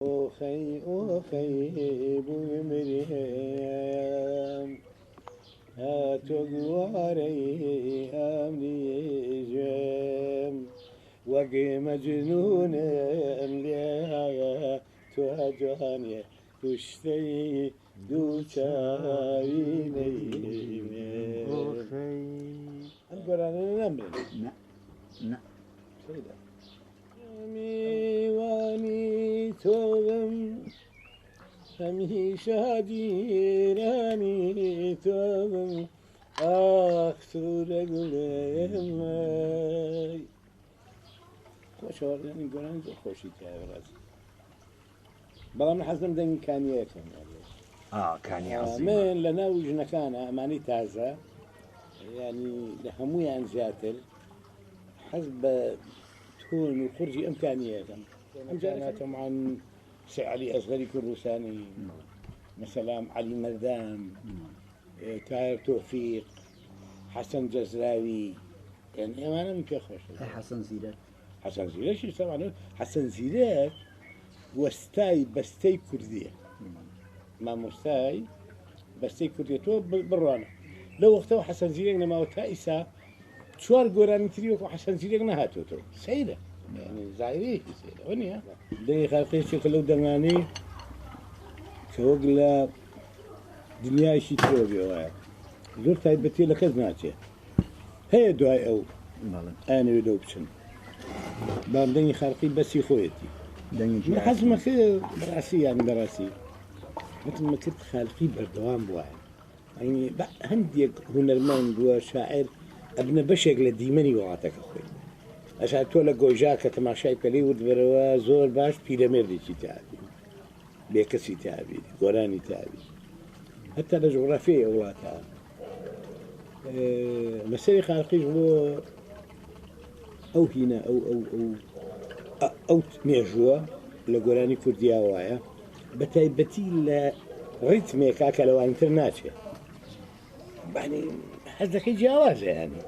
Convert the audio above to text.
أخي أخي بمريم هاتوغواري أمني جم وقي مجنون لها تهجاني تشتي دوشاويني أخي أقول أنا نمر لا لا سيدة ميواني توغم همیشه دیرانی توغم سوره گلم خوش آوردن گران زو خوشی که برز بەڵام حەزم دەنگی کانیەکەم كان عظيم من لەناو ژنەکانە ئەمانی تازە ینی لە هەمویان زیاتر حەز بە تۆن و قورجی ئەم کانیەکەم ئەم جارەکە طبعاً سي علي أصغري كردستاني مثلا علي مردان تاير توفيق حسن جزراوي يعني أنا من كخش حسن زيدات حسن زيدات شو طبعا حسن زيدات وستاي بستاي كردية ما مستاي بستاي كردية تو برانا لو وقتها حسن زيدات لما وتائسا شوار قراني تريوك حسن زيدات نهاتو تو سيدة يعني زايريه سيدة ونيا دنيا خلقي شكل لو دماني كوغلا دنيا شي تروبي وايا زور تايبتي لكز ناتي هي دعاء او انا ودو بشن بام دنيا خلقي بس خويتي من حزم خير براسي يعني براسي مثل ما كنت خالقي بردوام بواعي يعني هندي هنرمند وشاعر ابن بشق لديمني وعاتك اخوي ئەشار تۆ لە گۆژاکە تەماشای پەلەی وردبەرەوە زۆر باش پیرەمێردێکی تابی بێکەسی تابی گۆرانی تابی هەتا لە جوغرافیای وڵاتە مەسەری خالقیش بۆ ئەو هینە ئەو مێژووە لە گۆرانی کوردیا وایە بە تایبەتی لە ڕیتمێکا کە لەوانتر ناچێت بەعنی حەز دەکەی جیاوازە یانی